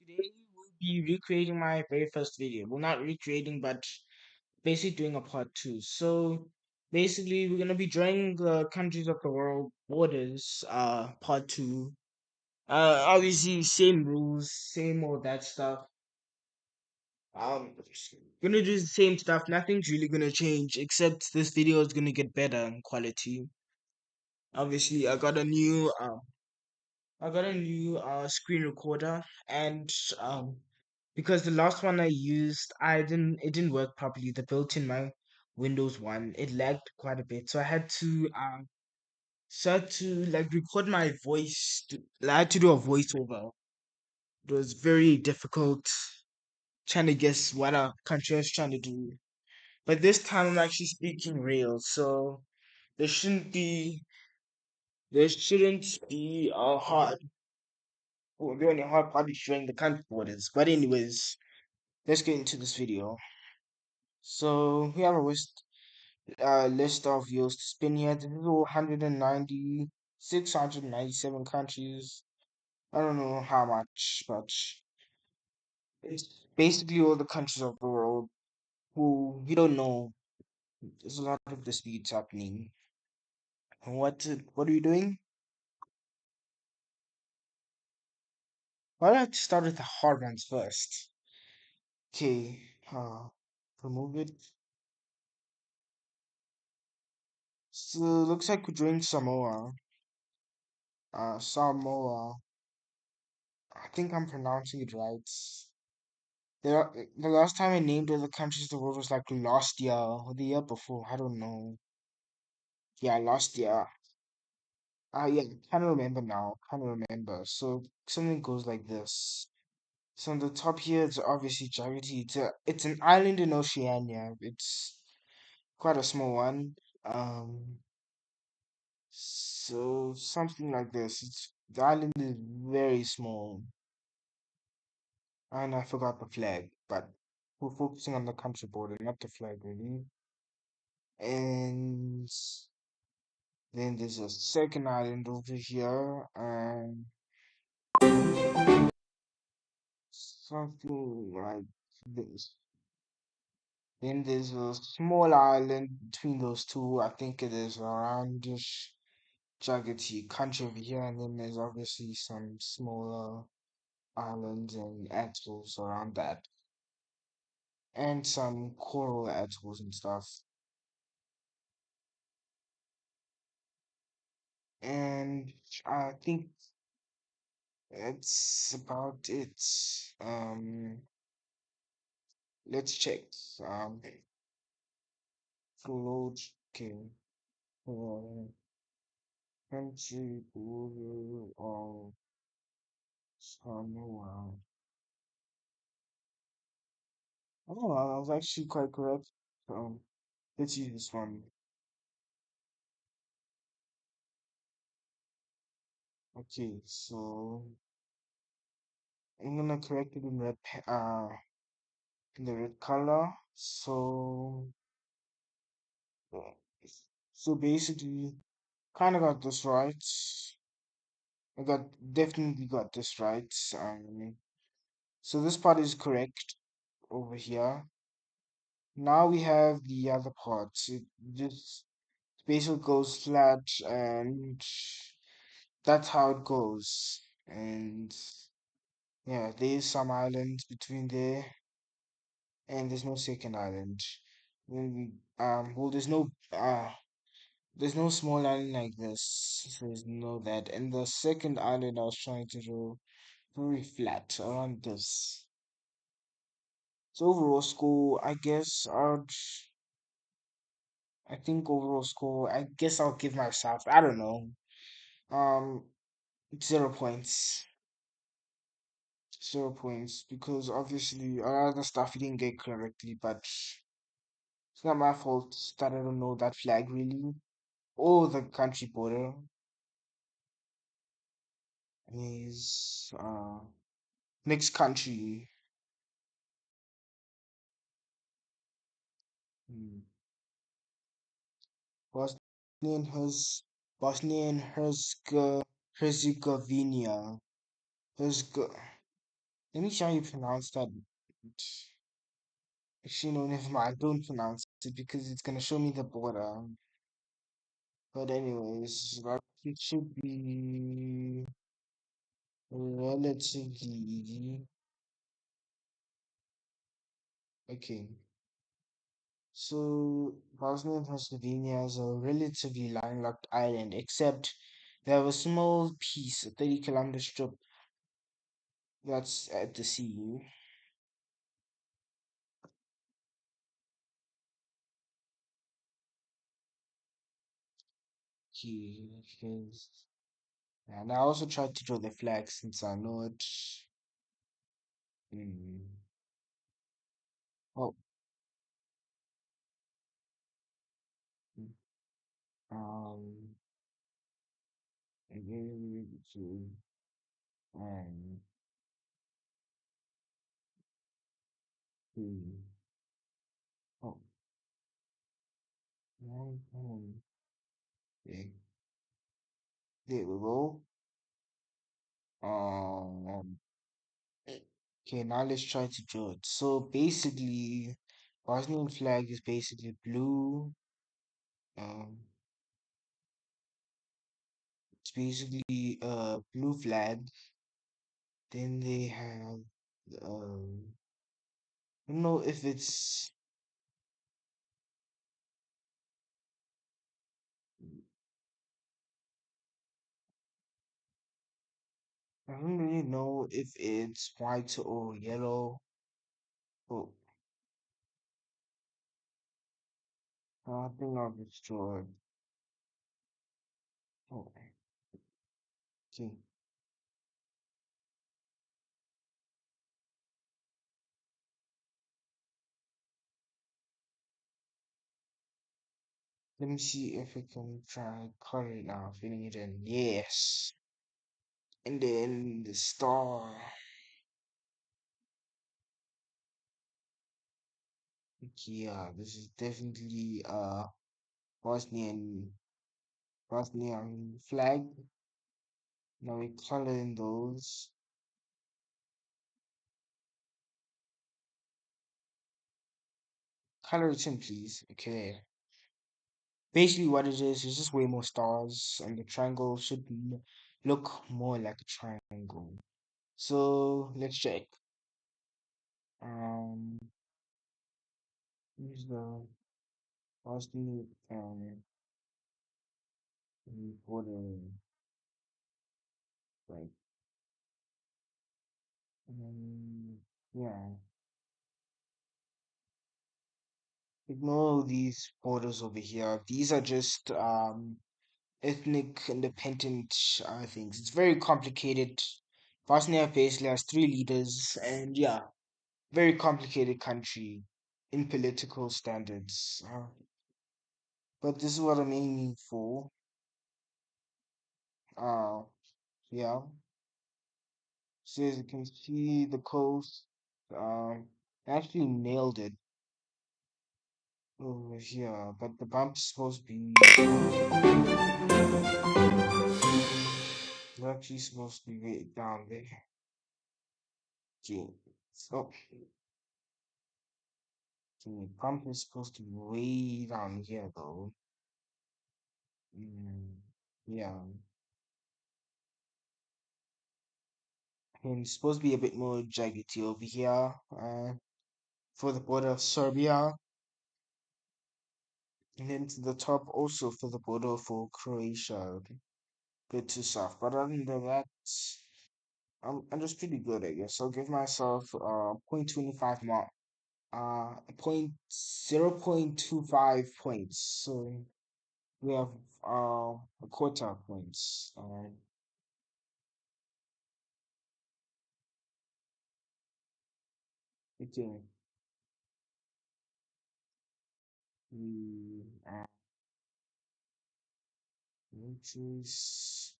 Today we'll be recreating my very first video. Well, not recreating, but basically doing a part two. So basically, we're gonna be drawing the countries of the world borders. Part two. Obviously, same rules, same all that stuff. Gonna do the same stuff. Nothing's really gonna change except this video is gonna get better in quality. Obviously, I got a new screen recorder and because the last one I used it didn't work properly. The built-in my Windows one, it lagged quite a bit. So I had to like record my voice I had to do a voiceover. It was very difficult trying to guess what a country I was trying to do. But this time I'm actually speaking real, so there shouldn't be there shouldn't be a hard well, the only hard part is showing the country borders. But anyways, let's get into this video. So we have a list of views to spin here. This is 697 countries. I don't know how much, but it's basically all the countries of the world who we don't know. There's a lot of disputes happening. And what are we doing? Why do I have to start with the hard ones first? Okay, remove it. So looks like we're doing Samoa. Samoa. I think I'm pronouncing it right. The last time I named all the countries of the world was like last year or the year before. I don't know. Yeah, last year. Yeah, kind of remember now. Kind of remember. So something goes like this. So on the top here, it's obviously Djibouti. It's an island in Oceania. It's quite a small one. Um, so something like this. The island is very small. And I forgot the flag, but we're focusing on the country border, not the flag, really. And then there's a second island over here, and something like this. Then there's a small island between those two. I think it is aroundish jaggedy country over here, and then there's obviously some smaller islands and atolls around that, and some coral atolls and stuff. And I think that's about it. Um, let's check. Um, Load. Okay. Country border of Samoa. Oh, I was actually quite correct. Let's use this one. Okay, so I'm gonna correct it in in the red color. Uh, so basically, kind of got this right. I definitely got this right. So this part is correct over here. Now we have the other parts. It just basically goes flat, and that's how it goes. And yeah, there's some islands between there, and there's no second island. Then well, there's no small island like this. So there's no that. And the second island I was trying to do very flat around this. So overall score, I think overall score, I guess I'll give myself, I don't know, um, 0 points. 0 points because obviously a lot of the stuff you didn't get correctly, but it's not my fault that I don't know that flag really or the country border is next country. Hmm. Bosnia and Hez Bosnia and Herzegovina. Herzeg Let me see how you pronounce that. Actually, no, never mind. Don't pronounce it because it's gonna show me the border. But anyways, like it should be relatively okay. So Bosnia and Herzegovina is a relatively landlocked island, except they have a small piece, a 30-kilometer strip that's at the sea. Because, and I also tried to draw the flag since I know it. Mm. Oh, mm, um, to, um, to, oh, okay, there we go. Um, okay, now let's try to draw it. So basically, Bosnian flag is basically blue. Um, it's basically a blue flag. Then they have, I don't know if it's, I don't really know if it's white or yellow. Oh, I think I'll just draw it. Oh, okay. Let me see if I can try color it now, filling it in. Yes. And then the star. Yeah, this is definitely Bosnian Bosnian flag. Now we color in those. Color it in, please. Okay. Basically, what it is just way more stars, and the triangle should look more like a triangle. So let's check. Um, use the Bosnian border, like, yeah. Ignore these borders over here. These are just ethnic independent things. It's very complicated. Bosnia basically has three leaders, and yeah, very complicated country in political standards. But this is what I'm aiming for. Uh, yeah. So as you can see, the coast actually nailed it over here, but the bump is supposed to be it's actually supposed to be way down there. Okay. So the pump is supposed to be way down here though. Mm, yeah. And it's supposed to be a bit more jaggedy over here. For the border of Serbia. And then to the top also for the border for Croatia. Bit too soft. But other than that, I'm just pretty good, I guess. I'll give myself 0.25 mark. Point 0.25 points. So we have a quarter points. Okay. We which is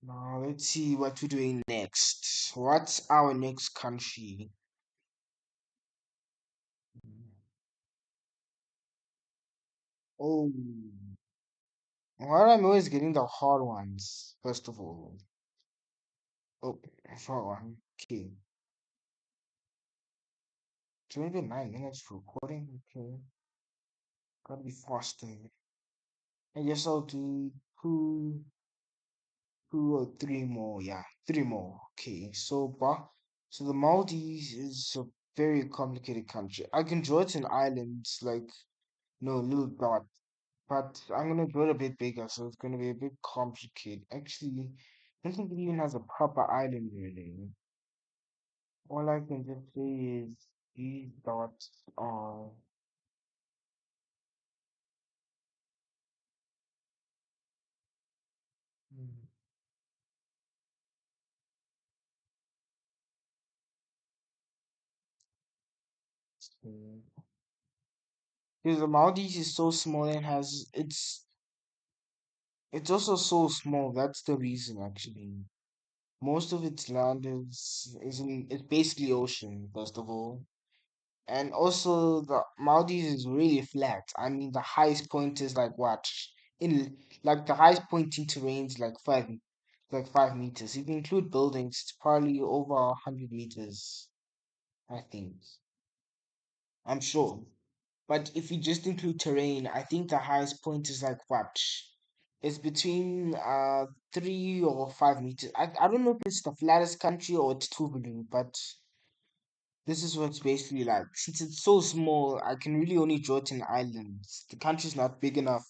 now let's see what we're doing next. What's our next country? Oh, well, I'm always getting the hard ones, first of all. Oh, short one. Okay, 29 minutes for recording. Okay, gotta be faster. I guess I'll do two, two or three more. Yeah, three more. Okay, so the Maldives is a very complicated country. I can draw it in islands, like no little dot, but I'm gonna draw it a bit bigger, so it's gonna be a bit complicated. Actually, I don't think it even has a proper island really. All I can just say is these dots are. Hmm, so- because the Maldives is so small and has it's also so small. That's the reason actually. Most of its land it's basically ocean, first of all. And also the Maldives is really flat. I mean the highest point is like what? In like the highest point in terrain is like 5 meters. If you include buildings, it's probably over 100 meters, I think. I'm sure. But if you just include terrain, I think the highest point is like what? It's between 3 or 5 meters. I don't know if it's the flattest country or it's Tuvalu, but this is what it's basically like. Since it's so small, I can really only draw it in islands. The country's not big enough.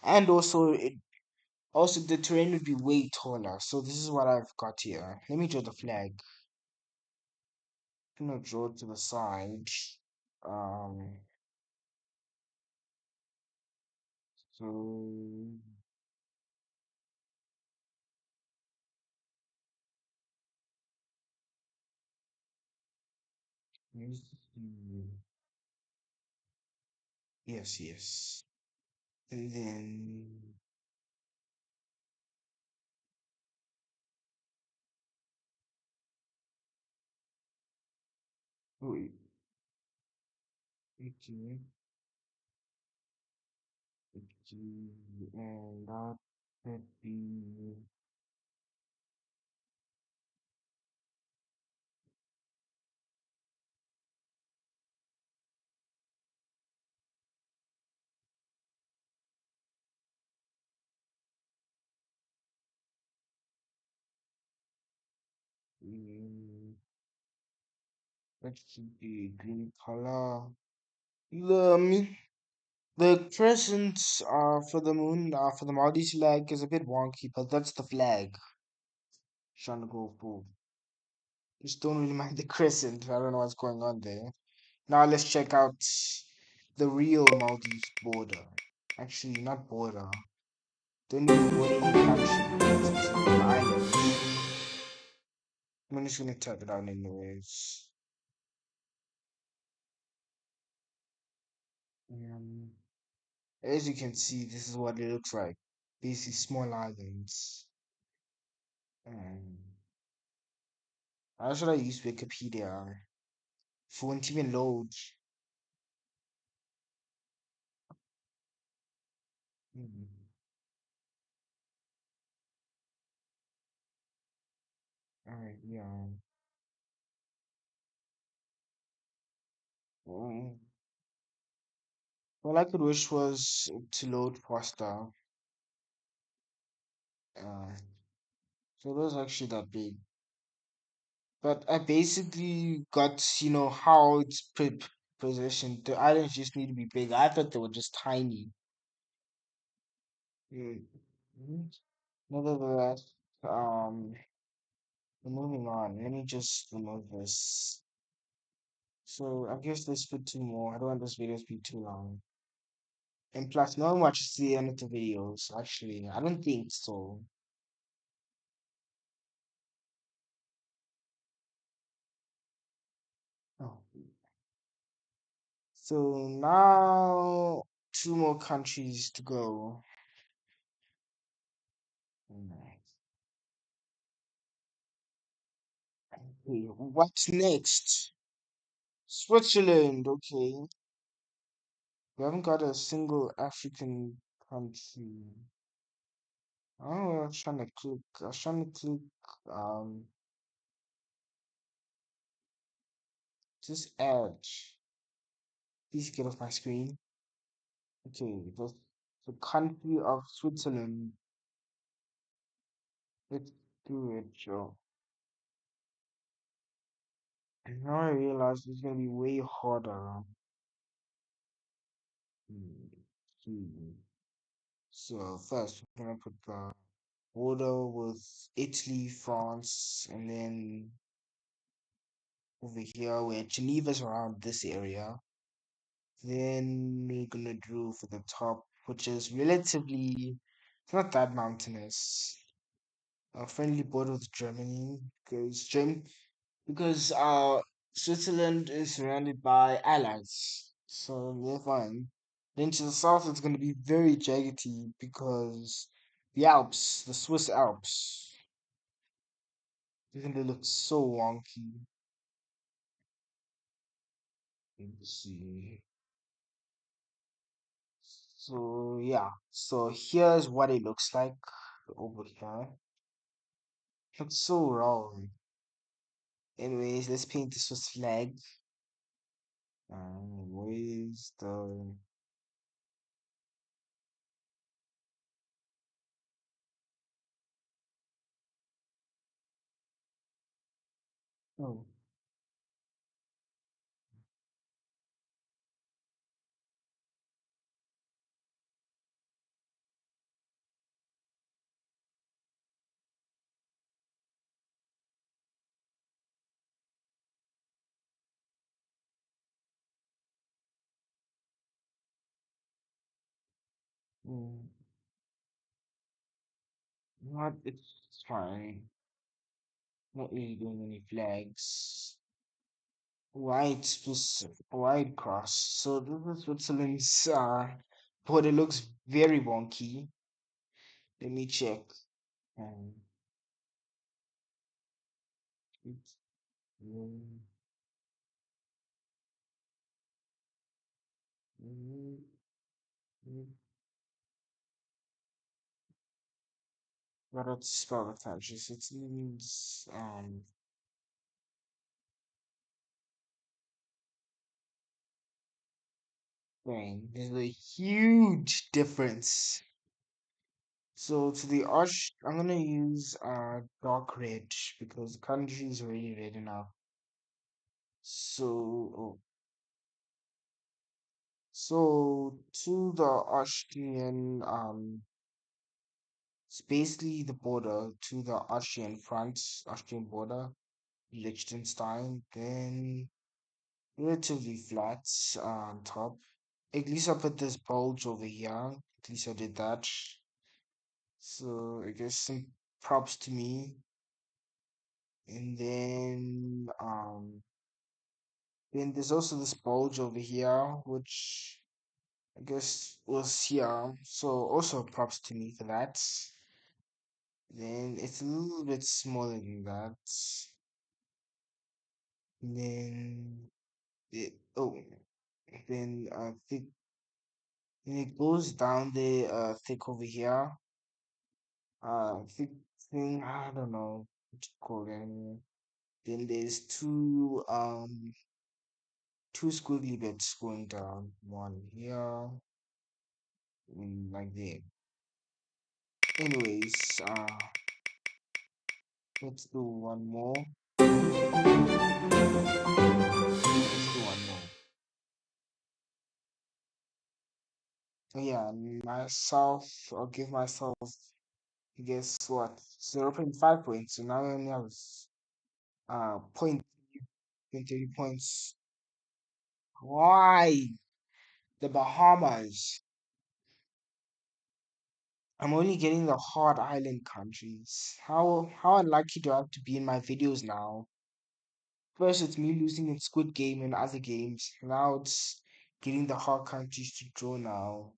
And also the terrain would be way taller. So this is what I've got here. Let me draw the flag. I'm gonna draw it to the side. Um so let me see. Yes, yes. And then wait, okay, okay, and that could be mm, that should be green color. The crescent for the moon for the Maldives flag is a bit wonky, but that's the flag. Trying to go for. Just don't really mind the crescent. I don't know what's going on there. Now let's check out the real Maldives border. Actually, not border. Don't even border any country. It's an island. I'm just gonna type it out anyways. Um, as you can see, this is what it looks like. Basically, small islands. Um, how should I use Wikipedia? If it won't even load. Hmm. Alright, yeah. Um, all I could wish was to load faster. Uh, so it was actually that big. But I basically got, how it's positioned. The islands just need to be big. I thought they were just tiny. Mm. Mhm. Nevertheless, moving on. Let me just remove this. So I guess let's put two more. I don't want this video to be too long. And plus, no one watches the end of the videos. Actually, I don't think so. Oh. So now two more countries to go. Alright. Okay, what's next? Switzerland. Okay. We haven't got a single African country. I don't know what I was trying to click. I was trying to click. Um. Just edge. Please get off my screen. Okay, the country of Switzerland. Let's do it, Joe. And now I realize it's gonna be way harder. Hmm. So first we're gonna put the border with Italy, France, and then over here where Geneva's around this area. Then we're gonna do for the top, which is relatively it's not that mountainous. A friendly border with Germany because Switzerland is surrounded by allies, so they're fine. Then to the south, it's going to be very jaggedy because the Alps, the Swiss Alps, they're going to look so wonky. Let's see. So yeah, so here's what it looks like over here. Looks so wrong. Anyways, let's paint the Swiss flag. Where's the oh? Mm, What? It's fine. Not really doing any flags. White cross. So this is Switzerland's but it looks very wonky. Let me check. Um, it's, mm, mm, mm, Gotta spell the countries. It means Spain. There's a huge difference. So to the arch, I'm gonna use dark red because the country is already red enough. So oh, so to the Austrian it's basically the border to the Austrian front, Austrian border, Liechtenstein, then relatively flat on top. At least I put this bulge over here. At least I did that. So I guess some props to me. And then there's also this bulge over here, which I guess was here. So also props to me for that. Then it's a little bit smaller than that. Then oh, then thick. Then it goes down the thick over here. Thick thing. I don't know what you call it anyway. Then there's two squiggly bits going down. One here, like there. Anyways, let's do one more. Let's do one more. So yeah, myself, I'll give myself, I guess what, 0.5 points. So now I only have point 30 points. Why? The Bahamas. I'm only getting the hard island countries. How unlucky do I have to be in my videos now? First, it's me losing in Squid Game and other games. Now it's getting the hard countries to draw now.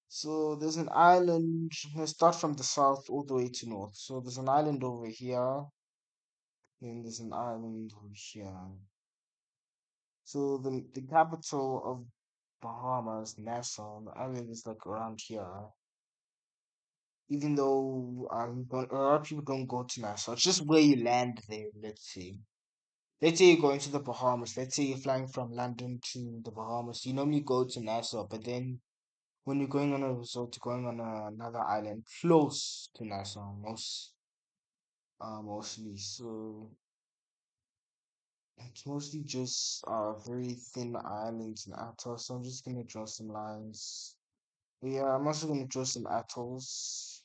So there's an island. Let's start from the south all the way to north. So there's an island over here, and there's an island over here. So the capital of Bahamas, Nassau, the island is like around here. Even though a lot of people don't go to Nassau, it's just where you land there. Let's see. let's say you're going to the Bahamas. Let's say you're flying from London to the Bahamas. You normally go to Nassau, but then when you're going on a resort, you're going on another island close to Nassau, mostly. So it's mostly just very thin islands and atolls. So I'm just gonna draw some lines. Yeah, I'm also gonna draw some atolls.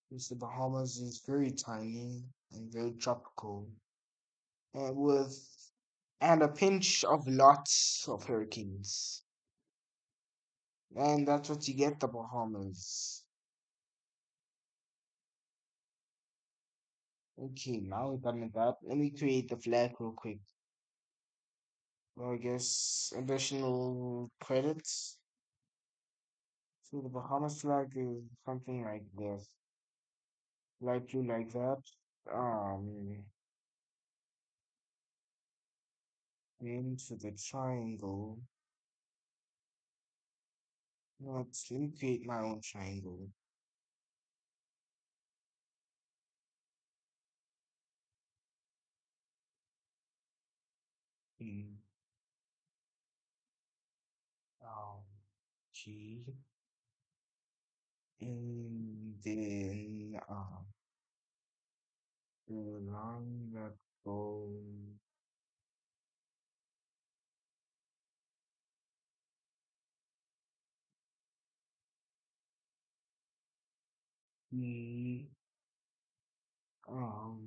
Because the Bahamas is very tiny and very tropical, and with and a pinch of lots of hurricanes. And that's what you get the Bahamas. Okay, now we're done with that. Let me create the flag real quick. Well, I guess additional credits. So the Bahamas flag is something like this. Light blue like that. Um, into the triangle. Let me create my own triangle. Hmm. Um, G. And then the line that goes. Mm, um,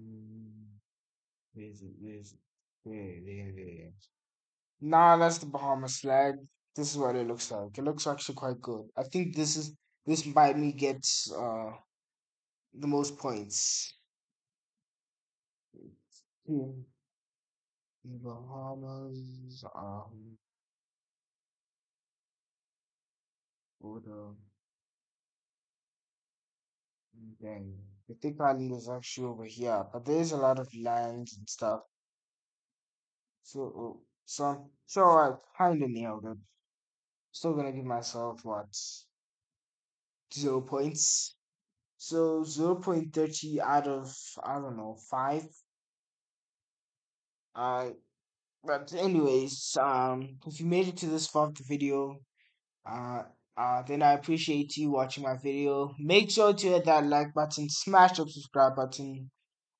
where's it? Where's it? There. Nah, that's the Bahamas flag. This is what it looks like. It looks actually quite good. I think this might me get the most points. Hmm. The Bahamas, or dang, the thick island is actually over here, but there's a lot of lands and stuff. So I kind of nailed it. Still gonna give myself what 0 points. So 0.30 out of I don't know 5. Uh, but anyways, if you made it to this far of the video, uh, then I appreciate you watching my video. Make sure to hit that like button, smash the subscribe button.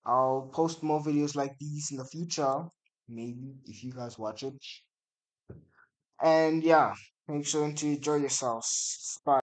I'll post more videos like these in the future, maybe if you guys watch it. And yeah, make sure to enjoy yourselves. Bye.